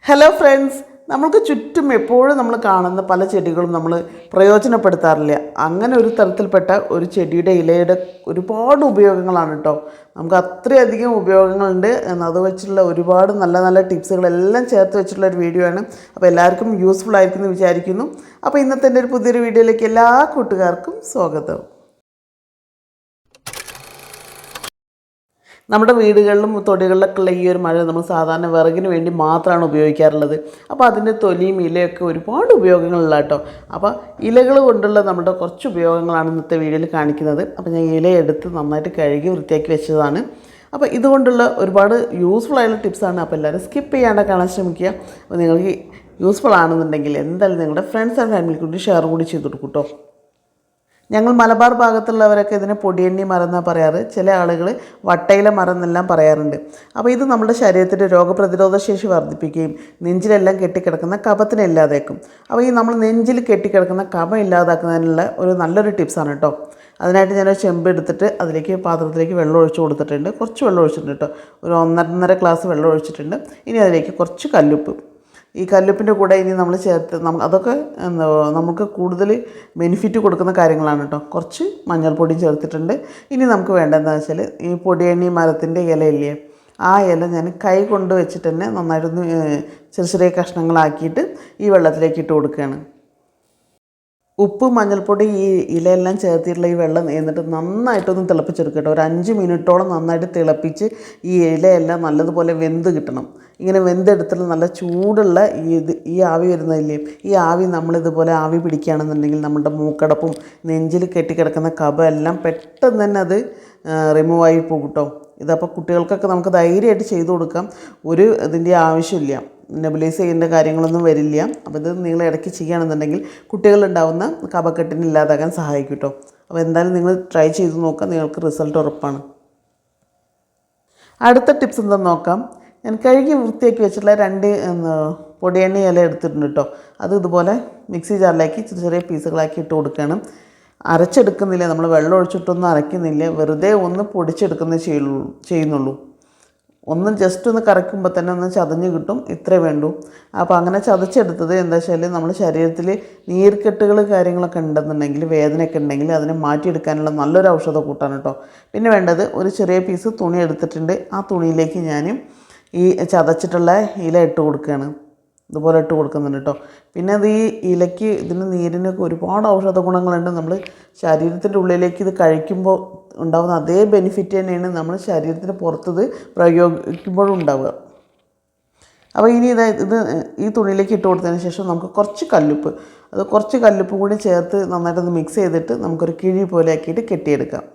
Hello friends, നമ്മൾക്ക് ചുറ്റും എപ്പോഴും നമ്മൾ കാണുന്ന പല ചെടികളും നമ്മൾ പ്രയോജനപ്പെടുത്താറില്ല. അങ്ങനെ ഒരു തരത്തിൽപ്പെട്ട ഒരു ചെടിയുടെ ഇലയുടെ ഒരുപാട് ഉപയോഗങ്ങളാണ് കേട്ടോ. നമുക്ക് അത്രയധികം ഉപയോഗങ്ങളുണ്ട്. അത് വെച്ചുള്ള ഒരുപാട് നല്ല നല്ല ടിപ്സുകളെല്ലാം ചേർത്ത് വെച്ചിട്ടുള്ള ഒരു വീഡിയോ ആണ്. അപ്പോൾ എല്ലാവർക്കും യൂസ്ഫുൾ ആയിരിക്കും എന്ന് വിചാരിക്കുന്നു. അപ്പോൾ ഇന്നത്തെ എൻ്റെ ഒരു പുതിയൊരു വീഡിയോയിലേക്ക് എല്ലാ കൂട്ടുകാർക്കും സ്വാഗതം. നമ്മുടെ വീടുകളിലും തൊടികളിലൊക്കെയുള്ള ഈ ഒരു മഴ നമ്മൾ സാധാരണ വിറകിന് വേണ്ടി മാത്രമാണ് ഉപയോഗിക്കാറുള്ളത്. അപ്പോൾ അതിൻ്റെ തൊലിയും ഇലയൊക്കെ ഒരുപാട് ഉപയോഗങ്ങളുള്ള കേട്ടോ. അപ്പോൾ ഇലകൾ കൊണ്ടുള്ള നമ്മുടെ കുറച്ച് ഉപയോഗങ്ങളാണ് ഇന്നത്തെ വീഡിയോയിൽ കാണിക്കുന്നത്. അപ്പോൾ ഞാൻ ഇല എടുത്ത് നന്നായിട്ട് കഴുകി വൃത്തിയാക്കി വെച്ചതാണ്. അപ്പോൾ ഇതുകൊണ്ടുള്ള ഒരുപാട് യൂസ്ഫുൾ ആയിട്ടുള്ള ടിപ്സാണ്. അപ്പോൾ എല്ലാവരും സ്കിപ്പ് ചെയ്യാണ്ട് കാണാൻ ശ്രമിക്കുക. അപ്പോൾ നിങ്ങൾക്ക് യൂസ്ഫുൾ ആണെന്നുണ്ടെങ്കിൽ എന്തായാലും നിങ്ങളുടെ ഫ്രണ്ട്സ് ആൻഡ് ഫാമിലിക്ക് കൂടി ഷെയർ കൂടി ചെയ്ത് കൊടുക്കും കേട്ടോ. ഞങ്ങൾ മലബാർ ഭാഗത്തുള്ളവരൊക്കെ ഇതിനെ പൊടിയണ്ണി മരം എന്നാണ് പറയാറ്. ചില ആളുകൾ വട്ടയില മരം എന്നെല്ലാം പറയാറുണ്ട്. അപ്പോൾ ഇത് നമ്മുടെ ശരീരത്തിൻ്റെ രോഗപ്രതിരോധ ശേഷി വർദ്ധിപ്പിക്കുകയും നെഞ്ചിലെല്ലാം കെട്ടിക്കിടക്കുന്ന കഫത്തിനെ ഇല്ലാതാക്കും. അപ്പോൾ ഈ നമ്മൾ നെഞ്ചിൽ കെട്ടിക്കിടക്കുന്ന കഫം ഇല്ലാതാക്കുന്നതിനുള്ള ഒരു നല്ലൊരു ടിപ്സാണ് കേട്ടോ. അതിനായിട്ട് ഞാനൊരു ചെമ്പ് എടുത്തിട്ട് അതിലേക്ക് പാത്രത്തിലേക്ക് വെള്ളം ഒഴിച്ച് കൊടുത്തിട്ടുണ്ട്. കുറച്ച് വെള്ളം ഒഴിച്ചിട്ടുണ്ട് കേട്ടോ. ഒരു 1.5 ഗ്ലാസ് വെള്ളം ഒഴിച്ചിട്ടുണ്ട്. ഇനി അതിലേക്ക് കുറച്ച് കല്ലുപ്പ്, ഈ കല്ലുപ്പിൻ്റെ കൂടെ ഇനി നമ്മൾ ചേർത്ത് അതൊക്കെ നമുക്ക് കൂടുതൽ ബെനിഫിറ്റ് കൊടുക്കുന്ന കാര്യങ്ങളാണ് കേട്ടോ. കുറച്ച് മഞ്ഞൾപ്പൊടിയും ചേർത്തിട്ടുണ്ട്. ഇനി നമുക്ക് വേണ്ടതെന്ന് വെച്ചാൽ ഈ പൊടിയണ്ണി മരത്തിൻ്റെ ഇലയില്ലേ, ആ ഇല ഞാൻ കൈ കൊണ്ട് വെച്ചിട്ട് തന്നെ നന്നായിട്ടൊന്ന് ചെറിയ ചെറിയ കഷ്ണങ്ങളാക്കിയിട്ട് ഈ വെള്ളത്തിലേക്ക് ഇട്ട് കൊടുക്കുകയാണ്. ഉപ്പ്, മഞ്ഞൾപ്പൊടി, ഈ ഇലയെല്ലാം ചേർത്തിട്ടുള്ള ഈ വെള്ളം എന്നിട്ട് നന്നായിട്ടൊന്ന് തിളപ്പിച്ചെടുക്കട്ടെ. ഒരു 5 മിനിറ്റോളം നന്നായിട്ട് തിളപ്പിച്ച് ഈ ഇലയെല്ലാം നല്ലതുപോലെ വെന്ത് കിട്ടണം. ഇങ്ങനെ വെന്തെടുത്തിട്ട് നല്ല ചൂടുള്ള ഈ ആവി വരുന്നതില്ലേ, ഈ ആവി നമ്മളിതുപോലെ ആവി പിടിക്കുകയാണെന്നുണ്ടെങ്കിൽ നമ്മുടെ മൂക്കടപ്പും നെഞ്ചിൽ കെട്ടിക്കിടക്കുന്ന കഫം എല്ലാം പെട്ടെന്ന് തന്നെ അത് റിമൂവായി പോകും കേട്ടോ. ഇതപ്പോൾ കുട്ടികൾക്കൊക്കെ നമുക്ക് ധൈര്യമായിട്ട് ചെയ്തു കൊടുക്കാം. ഒരു ഇതിൻ്റെ ആവശ്യമില്ല, നെബുലൈസ് ചെയ്യേണ്ട കാര്യങ്ങളൊന്നും വരില്ല. അപ്പോൾ ഇത് നിങ്ങൾ ഇടയ്ക്ക് ചെയ്യുകയാണെന്നുണ്ടെങ്കിൽ കുട്ടികളുണ്ടാവുന്ന കഫക്കെട്ടിന് ഇല്ലാതാക്കാൻ സഹായിക്കും കേട്ടോ. അപ്പോൾ എന്തായാലും നിങ്ങൾ ട്രൈ ചെയ്ത് നോക്കാം, നിങ്ങൾക്ക് റിസൾട്ട് ഉറപ്പാണ്. അടുത്ത ടിപ്സ് എന്താണെന്ന് നോക്കാം. ഞാൻ കഴുകി വൃത്തിയാക്കി വെച്ചിട്ടുള്ള 2 പൊടിയണ്ണി ഇല എടുത്തിട്ടുണ്ട് കേട്ടോ. അത് ഇതുപോലെ മിക്സി ജാറിലേക്ക് ചെറിയ ചെറിയ പീസുകളാക്കി ഇട്ട് കൊടുക്കുകയാണ്. അരച്ചെടുക്കുന്നില്ല, നമ്മൾ വെള്ളം ഒഴിച്ചിട്ടൊന്നും അരയ്ക്കുന്നില്ല, വെറുതെ ഒന്ന് പൊടിച്ചെടുക്കുന്നേ ചെയ്യുന്നുള്ളൂ. ഒന്ന് ജസ്റ്റ് ഒന്ന് കറക്കുമ്പോൾ തന്നെ ഒന്ന് ചതഞ്ഞ് കിട്ടും, ഇത്രേ വേണ്ടൂ. അപ്പോൾ അങ്ങനെ ചതച്ചെടുത്തത് എന്താ വെച്ചാൽ നമ്മുടെ ശരീരത്തിൽ നീർക്കെട്ടുകൾ കാര്യങ്ങളൊക്കെ ഉണ്ടെന്നുണ്ടെങ്കിൽ, വേദനയൊക്കെ ഉണ്ടെങ്കിൽ അതിനെ മാറ്റിയെടുക്കാനുള്ള നല്ലൊരു ഔഷധ കൂട്ടാണ് കേട്ടോ. പിന്നെ വേണ്ടത് ഒരു ചെറിയ പീസ് തുണി എടുത്തിട്ടുണ്ട്. ആ തുണിയിലേക്ക് ഞാൻ ഈ ചതച്ചിട്ടുള്ള ഇല ഇട്ട് കൊടുക്കുകയാണ്. ഇതുപോലെ ഇട്ട് കൊടുക്കുന്നുണ്ട് കേട്ടോ. പിന്നെ അത് ഈ ഇലയ്ക്ക് ഇതിന് നീരിനൊക്കെ ഒരുപാട് ഔഷധ ഗുണങ്ങളുണ്ട്. നമ്മൾ ശരീരത്തിൻ്റെ ഉള്ളിലേക്ക് ഇത് കഴിക്കുമ്പോൾ ഉണ്ടാകുന്ന അതേ ബെനിഫിറ്റ് തന്നെയാണ് നമ്മൾ ശരീരത്തിന് പുറത്തത് പ്രയോഗിക്കുമ്പോഴും ഉണ്ടാവുക. അപ്പോൾ ഇനി ഇത് ഈ തുണിയിലേക്ക് ഇട്ട് കൊടുത്തതിന് ശേഷം നമുക്ക് കുറച്ച് കല്ലുപ്പ് കൂടി ചേർത്ത് നന്നായിട്ടൊന്ന് മിക്സ് ചെയ്തിട്ട് നമുക്കൊരു കിഴി പോലെ ആക്കിയിട്ട് കെട്ടിയെടുക്കാം.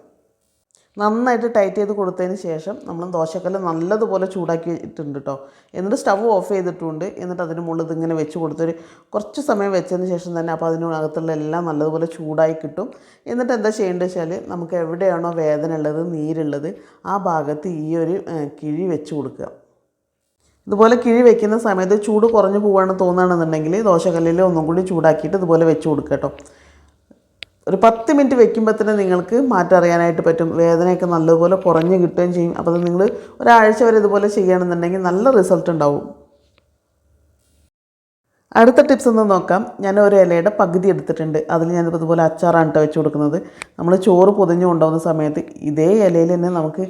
നന്നായിട്ട് ടൈറ്റ് ചെയ്ത് കൊടുത്തതിന് ശേഷം നമ്മൾ ദോശക്കല്ല് നല്ലതുപോലെ ചൂടാക്കിയിട്ടുണ്ട് കേട്ടോ. എന്നിട്ട് സ്റ്റവ് ഓഫ് ചെയ്തിട്ടുണ്ട്. എന്നിട്ട് അതിന് മുകളിൽ ഇതിങ്ങനെ വെച്ച് കൊടുത്തൊരു കുറച്ച് സമയം വെച്ചതിന് ശേഷം തന്നെ അപ്പോൾ അതിനകത്തുള്ള എല്ലാം നല്ലതുപോലെ ചൂടായി കിട്ടും. എന്നിട്ട് എന്താ ചെയ്യേണ്ടത് വെച്ചാൽ നമുക്ക് എവിടെയാണോ വേദന ഉള്ളത്, നീരുള്ളത്, ആ ഭാഗത്ത് ഈ ഒരു കിഴി വെച്ച് കൊടുക്കുക. ഇതുപോലെ കിഴി വെക്കുന്ന സമയത്ത് ചൂട് കുറഞ്ഞു പോവുകയാണെന്ന് തോന്നുകയാണെന്നുണ്ടെങ്കിൽ ദോശക്കല്ലിൽ ഒന്നും കൂടി ചൂടാക്കിയിട്ട് ഇതുപോലെ വെച്ച് കൊടുക്കുക കേട്ടോ. ഒരു 10 മിനിറ്റ് വെക്കുമ്പോൾ തന്നെ നിങ്ങൾക്ക് മാറ്റം അറിയാനായിട്ട് പറ്റും. വേദനയൊക്കെ നല്ലതുപോലെ കുറഞ്ഞ് കിട്ടുകയും ചെയ്യും. അപ്പോൾ അത് നിങ്ങൾ ഒരാഴ്ച വരെ ഇതുപോലെ ചെയ്യുകയാണെന്നുണ്ടെങ്കിൽ നല്ല റിസൾട്ട് ഉണ്ടാവും. അടുത്ത ടിപ്സ് ഒന്ന് നോക്കാം. ഞാൻ ഒരു ഇലയുടെ പകുതി എടുത്തിട്ടുണ്ട്. അതിൽ ഞാനിപ്പോൾ ഇതുപോലെ അച്ചാറാണ് കേട്ടോ വെച്ച് കൊടുക്കുന്നത്. നമ്മൾ ചോറ് പൊതിഞ്ഞ് കൊണ്ടുപോകുന്ന സമയത്ത് ഇതേ ഇലയിൽ തന്നെ നമുക്ക്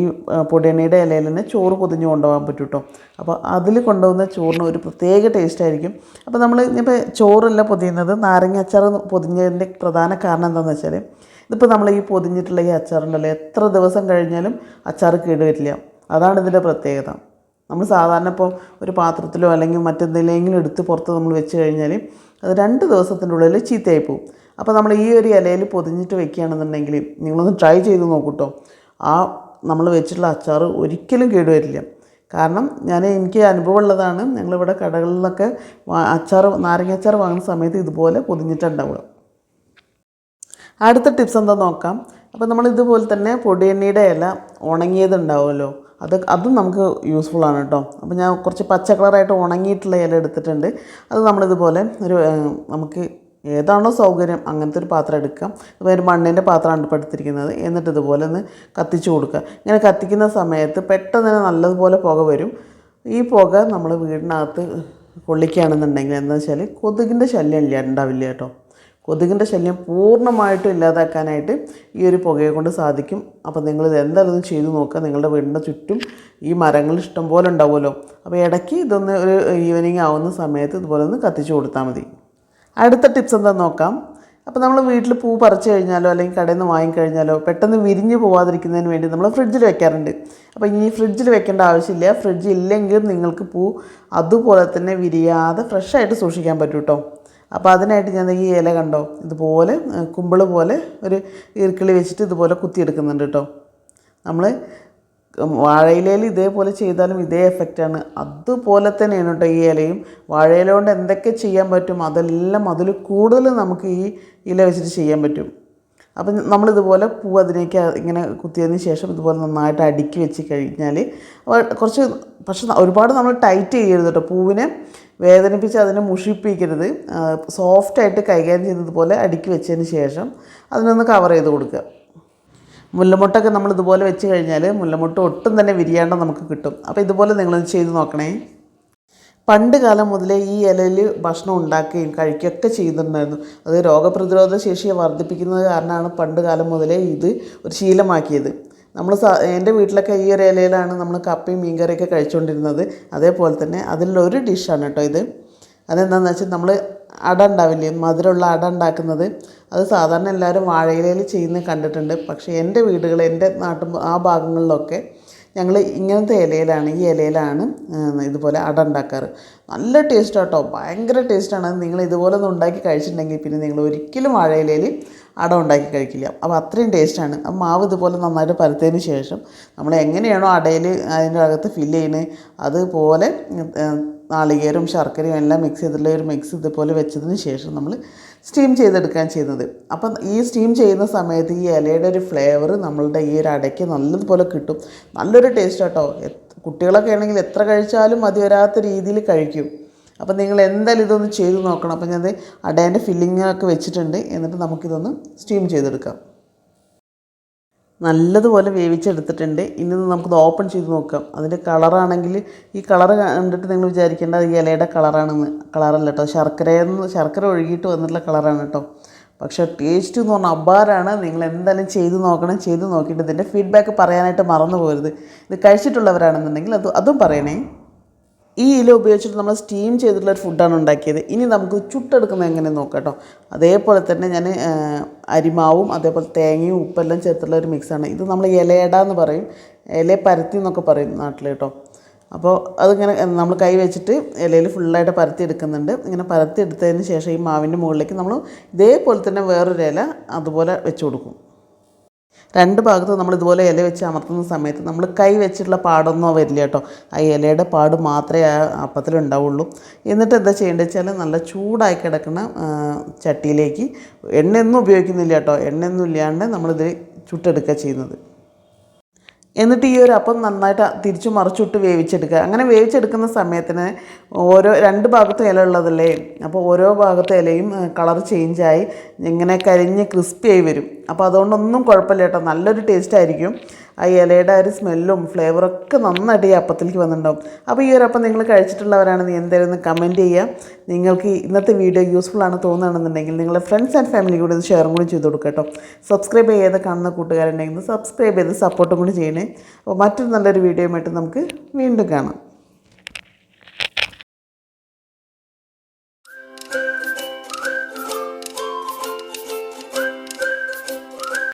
ഈ പൊടിയണ്ണയുടെ ഇലയിൽ തന്നെ ചോറ് പൊതിഞ്ഞ് കൊണ്ടുപോകാൻ പറ്റും കേട്ടോ. അപ്പോൾ അതിൽ കൊണ്ടുപോകുന്ന ചോറിന് ഒരു പ്രത്യേക ടേസ്റ്റ് ആയിരിക്കും. അപ്പോൾ നമ്മൾ ഇപ്പോൾ ചോറല്ല പൊതിയുന്നത്, നാരങ്ങ അച്ചാർ പൊതിഞ്ഞതിൻ്റെ പ്രധാന കാരണം എന്താണെന്ന് വെച്ചാൽ, ഇതിപ്പോൾ നമ്മൾ ഈ പൊതിഞ്ഞിട്ടുള്ള ഈ അച്ചാറുണ്ടല്ലോ, എത്ര ദിവസം കഴിഞ്ഞാലും അച്ചാർ കേടുവരില്ല. അതാണ് ഇതിൻ്റെ പ്രത്യേകത. നമ്മൾ സാധാരണ ഇപ്പോൾ ഒരു പാത്രത്തിലോ അല്ലെങ്കിൽ മറ്റെന്തെങ്കിലും എടുത്ത് പുറത്ത് നമ്മൾ വെച്ച് കഴിഞ്ഞാൽ അത് 2 ദിവസത്തിൻ്റെ ഉള്ളിൽ ചീത്തയായി പോകും. അപ്പോൾ നമ്മൾ ഈ ഒരു ഇലയിൽ പൊതിഞ്ഞിട്ട് വെക്കുകയാണെന്നുണ്ടെങ്കിൽ നിങ്ങളൊന്ന് ട്രൈ ചെയ്ത് നോക്കൂട്ടോ. ആ നമ്മൾ വെച്ചിട്ടുള്ള അച്ചാർ ഒരിക്കലും കേടുവരില്ല. കാരണം എനിക്ക് അനുഭവമുള്ളതാണ്. ഞങ്ങളിവിടെ കടകളിൽ നിന്നൊക്കെ നാരങ്ങ അച്ചാർ വാങ്ങുന്ന സമയത്ത് ഇതുപോലെ പൊതിഞ്ഞിട്ടുണ്ടാവുക. അടുത്ത ടിപ്സ് എന്താ നോക്കാം. അപ്പോൾ നമ്മൾ ഇതുപോലെ തന്നെ പൊടിയണ്ണിയുടെ ഇല ഉണങ്ങിയതുണ്ടാവുമല്ലോ, അതും നമുക്ക് യൂസ്ഫുള്ളാണ് കേട്ടോ. അപ്പോൾ ഞാൻ കുറച്ച് പച്ച കളറായിട്ട് ഉണങ്ങിയിട്ടുള്ള ഇല എടുത്തിട്ടുണ്ട്. അത് നമ്മളിതുപോലെ നമുക്ക് ഏതാണോ സൗകര്യം അങ്ങനത്തെ ഒരു പാത്രം എടുക്കാം. ഇപ്പോൾ ഒരു മണ്ണിൻ്റെ പാത്രമാണ് ഇപ്പോൾ എടുത്തിരിക്കുന്നത്. എന്നിട്ട് ഇതുപോലെ ഒന്ന് കത്തിച്ച് കൊടുക്കുക. ഇങ്ങനെ കത്തിക്കുന്ന സമയത്ത് പെട്ടെന്ന് തന്നെ നല്ലതുപോലെ പുക വരും. ഈ പുക നമ്മൾ വീടിനകത്ത് കൊള്ളിക്കുകയാണെന്നുണ്ടെങ്കിൽ എന്താ വെച്ചാൽ കൊതുകിൻ്റെ ശല്യം ഉണ്ടാവില്ല കേട്ടോ. കൊതുകിൻ്റെ ശല്യം പൂർണ്ണമായിട്ടും ഇല്ലാതാക്കാനായിട്ട് ഈ ഒരു പുകയെ കൊണ്ട് സാധിക്കും. അപ്പോൾ നിങ്ങളിത് എന്തായാലും ഒന്ന് ചെയ്തു നോക്കുക. നിങ്ങളുടെ വീടിൻ്റെ ചുറ്റും ഈ മരങ്ങൾ ഇഷ്ടം പോലെ ഉണ്ടാവുമല്ലോ. അപ്പോൾ ഇടയ്ക്ക് ഇതൊന്ന് ഒരു ഈവനിങ് ആവുന്ന സമയത്ത് ഇതുപോലെ ഒന്ന് കത്തിച്ച് കൊടുത്താൽ മതി. അടുത്ത ടിപ്സ് എന്താണെന്ന് നോക്കാം. അപ്പോൾ നമ്മൾ വീട്ടിൽ പൂ പറിച്ചു കഴിഞ്ഞാലോ അല്ലെങ്കിൽ കടയിൽ നിന്ന് വാങ്ങിക്കഴിഞ്ഞാലോ പെട്ടെന്ന് വിരിഞ്ഞ് പോവാതിരിക്കുന്നതിന് വേണ്ടി നമ്മൾ ഫ്രിഡ്ജിൽ വെക്കാറുണ്ട്. അപ്പോൾ ഇനി ഫ്രിഡ്ജിൽ വെക്കേണ്ട ആവശ്യമില്ല. ഫ്രിഡ്ജ് ഇല്ലെങ്കിൽ നിങ്ങൾക്ക് പൂ അതുപോലെ തന്നെ വിരിയാതെ ഫ്രഷായിട്ട് സൂക്ഷിക്കാൻ പറ്റും കേട്ടോ. അപ്പോൾ അതിനായിട്ട് ഞാൻ ഈ ഇല കണ്ടോ, ഇതുപോലെ കുമ്പിള് പോലെ ഒരു ഈർക്കിളി വെച്ചിട്ട് ഇതുപോലെ കുത്തിയെടുക്കുന്നുണ്ട് കേട്ടോ. നമ്മൾ വാഴയിലയിൽ ഇതേപോലെ ചെയ്താലും ഇതേ എഫക്റ്റാണ്. അതുപോലെ തന്നെയാണ് കേട്ടോ ഈ ഇലയും. വാഴയില കൊണ്ട് എന്തൊക്കെ ചെയ്യാൻ പറ്റും അതെല്ലാം അതിൽ കൂടുതൽ നമുക്ക് ഈ ഇല വെച്ചിട്ട് ചെയ്യാൻ പറ്റും. അപ്പം നമ്മളിതുപോലെ പൂ അതിലേക്ക് ഇങ്ങനെ കുത്തിയതിന് ശേഷം ഇതുപോലെ നന്നായിട്ട് അടുക്കി വെച്ച് കഴിഞ്ഞാൽ കുറച്ച്, പക്ഷെ ഒരുപാട് നമ്മൾ ടൈറ്റ് ചെയ്യരുത് കേട്ടോ. പൂവിനെ വേദനിപ്പിച്ച് അതിനെ മുഷിപ്പിക്കരുത്. സോഫ്റ്റായിട്ട് കൈകാര്യം ചെയ്യുന്നതുപോലെ അടുക്കി വെച്ചതിന് ശേഷം അതിനൊന്ന് കവർ ചെയ്ത് കൊടുക്കുക. മുല്ലമുട്ടൊക്കെ നമ്മൾ ഇതുപോലെ വെച്ച് കഴിഞ്ഞാൽ മുല്ലമുട്ട ഒട്ടും തന്നെ വിരിയാണ്ട് നമുക്ക് കിട്ടും. അപ്പോൾ ഇതുപോലെ നിങ്ങളത് ചെയ്ത് നോക്കണേ. പണ്ട് കാലം മുതലേ ഈ ഇലയിൽ ഭക്ഷണം ഉണ്ടാക്കുകയും കഴിക്കുകയൊക്കെ ചെയ്യുന്നുണ്ടായിരുന്നു. അത് രോഗപ്രതിരോധ ശേഷിയെ വർദ്ധിപ്പിക്കുന്നത് കാരണമാണ് പണ്ട് കാലം മുതലേ ഇത് ഒരു ശീലമാക്കിയത്. നമ്മൾ എൻ്റെ വീട്ടിലൊക്കെ ഈ ഒരു ഇലയിലാണ് നമ്മൾ കപ്പയും മീൻകറിയൊക്കെ കഴിച്ചുകൊണ്ടിരുന്നത്. അതേപോലെ തന്നെ അതിലൊരു ഡിഷാണ് കേട്ടോ ഇത്. അതെന്താണെന്ന് വെച്ചാൽ നമ്മൾ അട ഉണ്ടാവില്ലേ, മധുരമുള്ള അട ഉണ്ടാക്കുന്നത്. അത് സാധാരണ എല്ലാവരും വാഴയിലയിൽ ചെയ്യുന്നത് കണ്ടിട്ടുണ്ട്. പക്ഷേ എൻ്റെ വീടുകൾ, എൻ്റെ ആ ഭാഗങ്ങളിലൊക്കെ ഞങ്ങൾ ഇങ്ങനത്തെ ഇലയിലാണ്, ഈ ഇലയിലാണ് ഇതുപോലെ അട ഉണ്ടാക്കാറ്. നല്ല ടേസ്റ്റാണ് കേട്ടോ, ഭയങ്കര ടേസ്റ്റാണ്. നിങ്ങൾ ഇതുപോലെ ഒന്ന് ഉണ്ടാക്കി കഴിച്ചിട്ടുണ്ടെങ്കിൽ പിന്നെ നിങ്ങൾ ഒരിക്കലും വാഴയിലയിൽ അട ഉണ്ടാക്കി കഴിക്കില്ല. അപ്പോൾ അത്രയും ടേസ്റ്റാണ്. ആ മാവ് ഇതുപോലെ നന്നായിട്ട് പരത്തിയതിന് ശേഷം നമ്മൾ എങ്ങനെയാണോ അടയിൽ അതിൻ്റെ അകത്ത് ഫില്ല് ചെയ്യുന്നത് അതുപോലെ നാളികേരവും ശർക്കരയും എല്ലാം മിക്സ് ചെയ്തിട്ടുള്ള ഒരു മിക്സ് ഇതുപോലെ വെച്ചതിന് ശേഷം നമ്മൾ സ്റ്റീം ചെയ്തെടുക്കാൻ ചെയ്യുന്നത്. അപ്പം ഈ സ്റ്റീം ചെയ്യുന്ന സമയത്ത് ഈ ഇലയുടെ ഒരു ഫ്ലേവർ നമ്മളുടെ ഈ ഒരു അടയ്ക്ക് നല്ലതുപോലെ കിട്ടും. നല്ലൊരു ടേസ്റ്റ് കേട്ടോ. കുട്ടികളൊക്കെ ആണെങ്കിൽ എത്ര കഴിച്ചാലും മതി വരാത്ത രീതിയിൽ കഴിക്കും. അപ്പം നിങ്ങൾ എന്തായാലും ഇതൊന്ന് ചെയ്ത് നോക്കണം. അപ്പം ഞാൻ അടേൻ്റെ ഫില്ലിങ്ങൊക്കെ വെച്ചിട്ടുണ്ട്. എന്നിട്ട് നമുക്കിതൊന്ന് സ്റ്റീം ചെയ്തെടുക്കാം. നല്ലതുപോലെ വേവിച്ചെടുത്തിട്ടുണ്ട്. ഇനി നമുക്കിത് ഓപ്പൺ ചെയ്ത് നോക്കാം. അതിൻ്റെ കളറാണെങ്കിൽ ഈ കളർ കണ്ടിട്ട് നിങ്ങൾ വിചാരിക്കേണ്ടത് ഈ ഇലയുടെ കളറാണെന്ന്. കളറല്ല കേട്ടോ, ശർക്കര ഒഴുകിയിട്ട് വന്നിട്ടുള്ള കളറാണ് കേട്ടോ. പക്ഷേ ടേസ്റ്റ് എന്ന് പറഞ്ഞാൽ അപാരമാണ്. നിങ്ങൾ എന്തായാലും ചെയ്ത് നോക്കണം. ചെയ്ത് നോക്കിയിട്ട് ഇതിൻ്റെ ഫീഡ്ബാക്ക് പറയാനായിട്ട് മറന്നു പോകരുത്. ഇത് കഴിച്ചിട്ടുള്ളവരാണെന്നുണ്ടെങ്കിൽ അതും പറയണേ. ഈ ഇല ഉപയോഗിച്ചിട്ട് നമ്മൾ സ്റ്റീം ചെയ്തിട്ടുള്ള ഒരു ഫുഡാണ് ഉണ്ടാക്കിയത്. ഇനി നമുക്ക് ചുട്ടെടുക്കുന്നത് എങ്ങനെയെന്ന് നോക്കാം കേട്ടോ. അതേപോലെ തന്നെ ഞാൻ അരിമാവും അതേപോലെ തേങ്ങയും ഉപ്പെല്ലാം ചേർത്തുള്ള ഒരു മിക്സാണ് ഇത്. നമ്മൾ ഇലയട എന്ന് പറയും, ഇല പരത്തി എന്നൊക്കെ പറയും നാട്ടിൽ കേട്ടോ. അപ്പോൾ അതിങ്ങനെ നമ്മൾ കൈ വെച്ചിട്ട് ഇലയിൽ ഫുള്ളായിട്ട് പരത്തി എടുക്കുന്നുണ്ട്. ഇങ്ങനെ പരത്തി എടുത്തതിന് ശേഷം ഈ മാവിൻ്റെ മുകളിലേക്ക് നമ്മൾ ഇതേപോലെ തന്നെ വേറൊരു ഇല അതുപോലെ വെച്ച് കൊടുക്കും. രണ്ട് ഭാഗത്തും നമ്മൾ ഇതുപോലെ ഇല വെച്ച് അമർത്തുന്ന സമയത്ത് നമ്മൾ കൈ വെച്ചിട്ടുള്ള പാടൊന്നും വരില്ല കേട്ടോ. ആ ഇലയുടെ പാട് മാത്രമേ ആ അപ്പത്തിലുണ്ടാവുള്ളൂ. എന്നിട്ട് എന്താ ചെയ്യേണ്ടത് വെച്ചാൽ നല്ല ചൂടായി കിടക്കുന്ന ചട്ടിയിലേക്ക് എണ്ണയൊന്നും ഉപയോഗിക്കുന്നില്ല കേട്ടോ. എണ്ണയൊന്നും ഇല്ലാണ്ട് നമ്മളിത് ചുട്ടെടുക്കുക ചെയ്യുന്നത്. എന്നിട്ട് ഈ ഒരു അപ്പം നന്നായിട്ട് തിരിച്ചു മറിച്ചിട്ട് വേവിച്ചെടുക്കുക. അങ്ങനെ വേവിച്ചെടുക്കുന്ന സമയത്തിന് രണ്ട് ഭാഗത്തും ഇല ഉള്ളതല്ലേ, അപ്പോൾ ഓരോ ഭാഗത്തെ ഇലയും കളർ ചേഞ്ചായി ഇങ്ങനെ കരിഞ്ഞ് ക്രിസ്പിയായി വരും. അപ്പോൾ അതുകൊണ്ടൊന്നും കുഴപ്പമില്ല കേട്ടോ, നല്ലൊരു ടേസ്റ്റ് ആയിരിക്കും. ആ ഇലയുടെ ഒരു സ്മെല്ലും ഫ്ലേവറൊക്കെ നന്നായിട്ട് ഈ അപ്പത്തിലേക്ക് വന്നിട്ടുണ്ടാവും. അപ്പോൾ ഈ ഒരു അപ്പം നിങ്ങൾ കഴിച്ചിട്ടുള്ളവരാണെന്ന് എന്തായാലും ഒന്ന് കമൻറ്റ് ചെയ്യുക. നിങ്ങൾക്ക് ഇന്നത്തെ വീഡിയോ യൂസ്ഫുൾ ആണ് തോന്നുകയാണെന്നുണ്ടെങ്കിൽ നിങ്ങളുടെ ഫ്രണ്ട്സ് ആൻഡ് ഫാമിലി കൂടി ഇത് ഷെയറും കൂടി ചെയ്ത് കൊടുക്കുക കേട്ടോ. സബ്സ്ക്രൈബ് ചെയ്ത് കാണുന്ന കൂട്ടുകാരുണ്ടെങ്കിൽ സബ്സ്ക്രൈബ് ചെയ്ത് സപ്പോർട്ടും കൂടി ചെയ്യണേ. അപ്പോൾ മറ്റൊരു നല്ലൊരു വീഡിയോയുമായിട്ട് നമുക്ക് വീണ്ടും കാണാം.